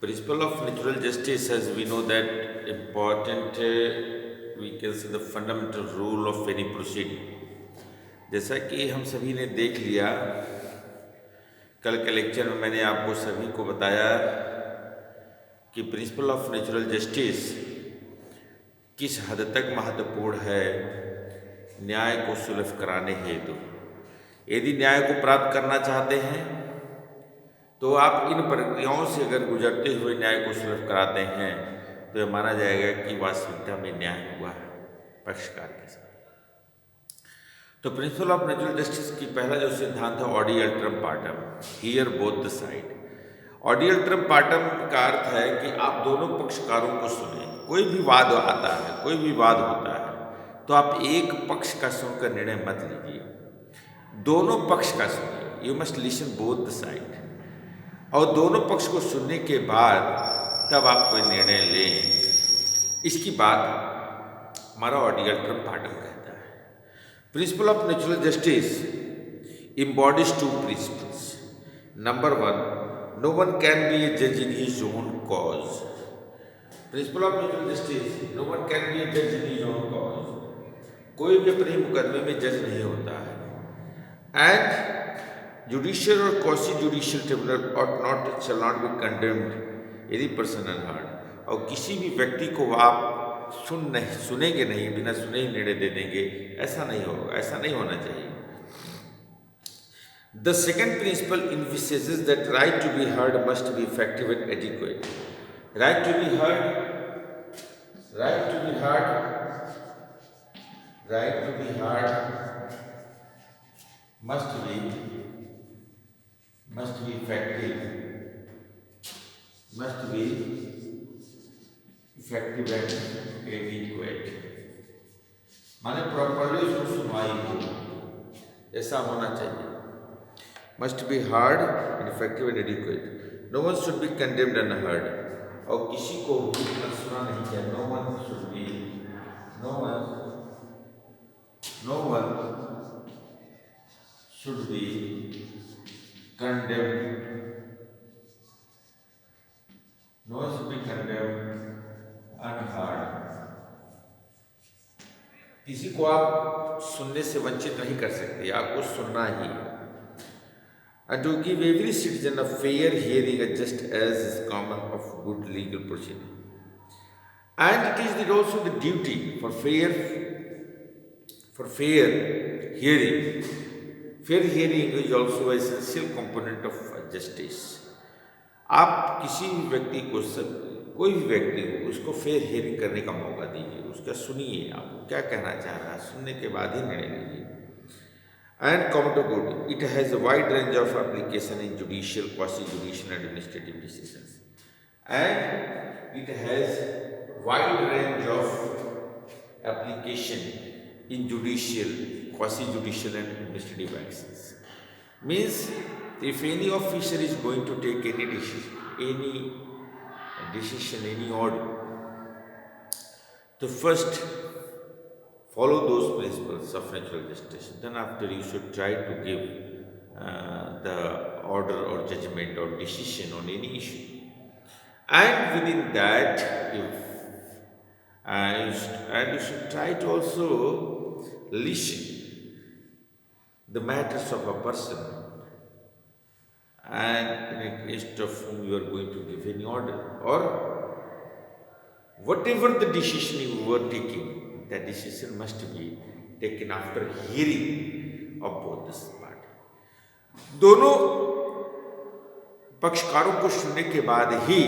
Principle of natural justice, as we know that important, we can say the fundamental rule of any proceeding. जैसा कि हम सभी ने देख लिया, कल के लेक्चर में मैंने आपको सभी को बताया कि प्रिंसिपल ऑफ नेचुरल जस्टिस किस हद तक महत्वपूर्ण है न्याय को सुलभ कराने हेतु। यदि न्याय को प्राप्त करना चाहते हैं तो आप इन प्रक्रियाओं से अगर गुजरते हुए न्याय को सुलभ कराते हैं तो यह माना जाएगा कि वास्तविकता में न्याय हुआ है पक्षकार के साथ। तो प्रिंसिपल ऑफ नेचुरल जस्टिस की पहला जो सिद्धांत है audi alteram partem, hear both the side. Audi alteram partem का अर्थ है कि आप दोनों पक्षकारों को सुने। कोई भी वाद आता है, कोई भी वाद होता है तो आप एक पक्ष का सुनकर निर्णय मत लीजिए, दोनों पक्ष का सुनिए। You must listen both the side, और दोनों पक्ष को सुनने के बाद तब आप कोई निर्णय लें। इसकी बात हमारा ऑडी अल्ट्रम पार्टम कहता है। Principal of natural justice embodies two principles. Number one, no one can be a judge in his own cause. Principle of natural justice, no one can be a judge in his own cause. कोई भी अपने मुकदमे में जज नहीं होता है। And judicial और quasi judicial tribunal ought not shall not be condemned any person unheard। और किसी भी व्यक्ति को आप सुनेंगे नहीं, बिना सुने ही निर्णय दे देंगे, ऐसा नहीं होगा, ऐसा नहीं होना चाहिए। The second principle emphasizes that right to be heard must be effective and adequate. Right to be heard, right to be heard, right to be heard must be effective, must be effective and adequate। माने properly उसको सुनवाई हो, ऐसा होना चाहिए। Must be heard and effective and adequate. No one should be condemned unheard। और किसी को भी सुना नहीं चाहिए। No one should be, no one should be condemned, no one should be condemned unheard। किसी को आप सुनने से वंचित नहीं कर सकते, आपको सुनना ही है। And to give every citizen a fair hearing just as is common of good legal proceeding। And it is also the duty for fair hearing। Fair hearing is also an essential component of justice। आप किसी भी व्यक्ति को, कोई भी व्यक्ति हो, उसको फेयर हियरिंग करने का मौका दीजिए, उसका सुनिए, आपको क्या कहना चाह रहा है, सुनने के बाद ही निर्णय लीजिए। And come to good, it has a wide range of application in judicial, quasi-judicial and administrative decisions। And it has wide range of application in judicial, quasi-judicial and administrative actions। Means if any officer is going to take any decision, any order, to first follow those principles of natural justice, then after you should try to give the order or judgment or decision on any issue। And within that, you should try to also listen the matters of a person and in against of whom you are going to give any order, or whatever the decision you were taking, that decision must be taken after hearing of both the parties। दोनों पक्षकारों को सुनने के बाद ही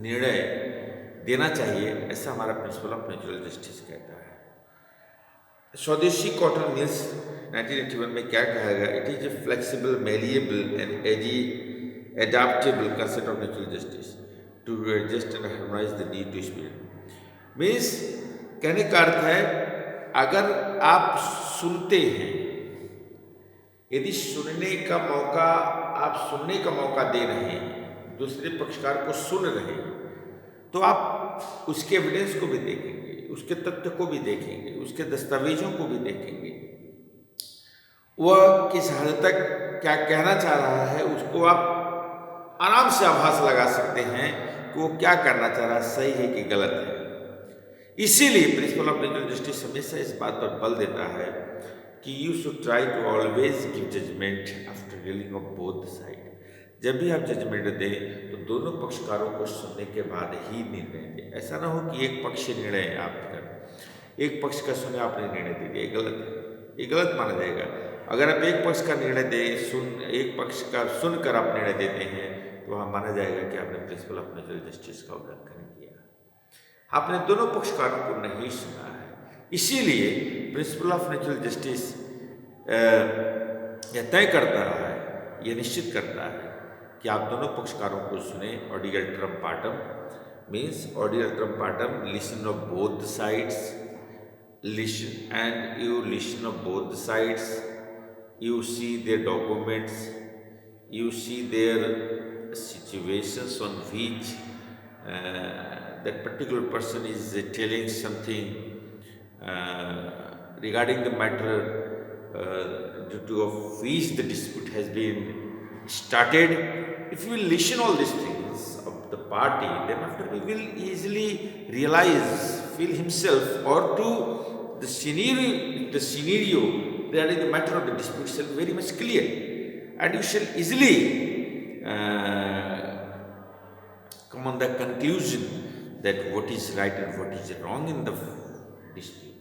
निर्णय देना चाहिए, ऐसा हमारा प्रिंसिपल ऑफ नेचुरल जस्टिस कहता है। स्वदेशी कॉटन मिल्स 1981 में क्या कहा गया? It is a flexible, malleable and adaptable concept of natural justice to adjust and harmonize the need to speed. Means कहने का अर्थ है, अगर आप सुनते हैं, यदि आप सुनने का मौका दे रहे हैं, दूसरे पक्षकार को सुन रहे हैं, तो आप उसके एविडेंस को भी देखेंगे, उसके तथ्य को भी देखेंगे, उसके दस्तावेजों को भी देखेंगे, वह किस हद तक क्या कहना चाह रहा है, उसको आप आराम से आभास लगा सकते हैं कि वो क्या करना चाह रहा है, सही है कि गलत है। इसीलिए प्रिंसिपल ऑफ लीगल जस्टिस हमेशा इस बात पर बल देता है कि you should try to always give judgement after reading of both side. जब भी आप जजमेंट दें तो दोनों पक्षकारों को सुनने के बाद ही निर्णय दें। ऐसा ना हो कि एक पक्ष निर्णय आप कर, एक पक्ष का सुने आपने निर्णय दे दिया, गलत है, ये गलत माना जाएगा। अगर आप एक पक्ष का निर्णय दें, एक पक्ष का सुनकर आप निर्णय देते हैं तो वहाँ माना जाएगा कि आपने प्रिंसिपल ऑफ नेचुरल जस्टिस का उल्लंघन किया, आपने दोनों पक्षकारों को नहीं सुना है। इसीलिए प्रिंसिपल ऑफ नेचुरल जस्टिस यह तय करता है, यह निश्चित करता है कि आप दोनों पक्षकारों को सुने। ऑडियल ट्रम पार्टम मीन्स ऑडियल ट्रम पार्टम, listen of both the sides, listen and you listen of both the sides, you see their documents, you see their situations on which that particular person is telling something regarding the matter due to of which the dispute has been started. If we listen all these things of the party, then after we will easily realize, feel himself or to the scenario regarding the matter of the dispute shall be very much clear, and you shall easily come on the conclusion that what is right and what is wrong in the dispute,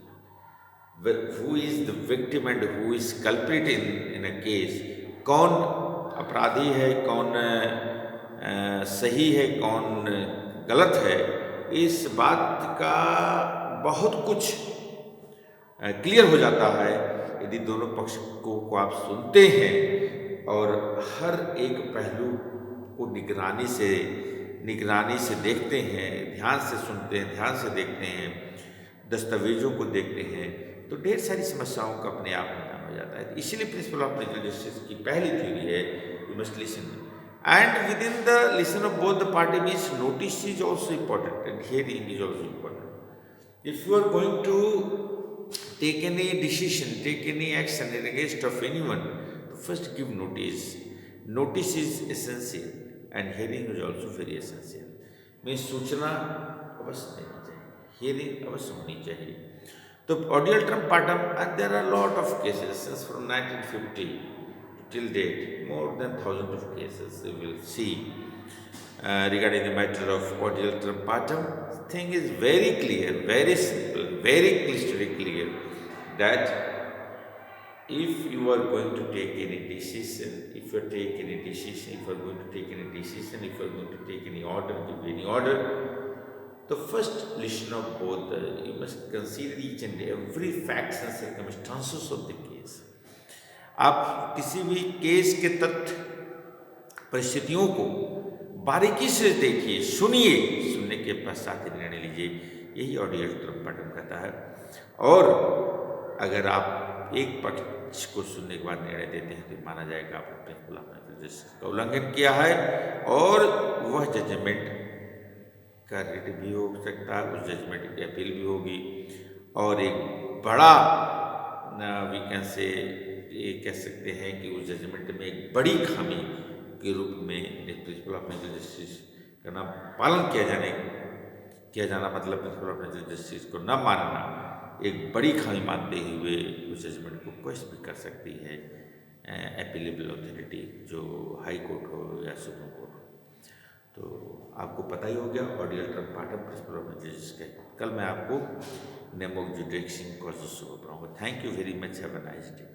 who is the victim and who is culprit in a case, कौन अपराधी है, कौन सही है, कौन गलत है। इस बात का बहुत कुछ क्लियर हो जाता है यदि दोनों पक्ष को आप सुनते हैं और हर एक पहलू को निगरानी से देखते हैं, ध्यान से सुनते हैं, ध्यान से देखते हैं, दस्तावेजों को देखते हैं, तो ढेर सारी समस्याओं का अपने आप निदान हो जाता है। इसीलिए प्रिंसिपल ऑफ लीगल जस्टिस की पहली थ्योरी है you must listen, and within the listen of both the party means notice is also important and hearing is also important. If you are going to take any decision, take any action against of anyone, to first give notice. Notice is essential and hearing is also very essential. में सूचना अवश्य देनी चाहिए, hearing अवश्य होनी चाहिए। तो ऑडियल ट्रम पार्टम, and there are lot of cases since from 1950 till date, more than thousands of cases we will see regarding the matter of audial trem partem. Thing is very clear, very simple, very crystal clear, that if you are going to take any decision, if you are taking any decision, if you are going to take any decision, if you are going to take any order, give any order, the first listen of both, you must consider each and every facts and circumstances of the case. आप किसी भी case के तथ्य परिस्थितियों को बारीकी से देखिए, सुनिए, सुनने के पश्चात निर्णय लीजिए, यही ऑडियल ट्रम पार्टम कहता है। और अगर आप एक पक्ष को सुनने के बाद निर्णय देते हैं तो माना जाएगा आपने प्रिंसिपल ऑफ नेचुरल जस्टिस का उल्लंघन किया है, और वह जजमेंट का रिट भी हो सकता है, उस जजमेंट की अपील भी होगी, और एक बड़ा वी कैन से ये कह सकते हैं कि उस जजमेंट में एक बड़ी खामी के रूप में प्रिंसिपल ऑफ नेचुरल जस्टिस का ना पालन किया जाना मतलब प्रिंसिपल ऑफ नेचुरल जस्टिस को न मानना एक बड़ी खामी मानते हुए उस जजमेंट को क्वेश्चन भी कर सकती है अपीलेबल अथॉरिटी, जो हाई कोर्ट हो या सुप्रीम कोर्ट हो। तो आपको पता ही हो गया ऑडियल term partem principle of natural justice का। कल मैं आपको नेमो जुडिक्सिंग कॉजेस को पढ़ाऊँगा। Thank you very much, have a nice day.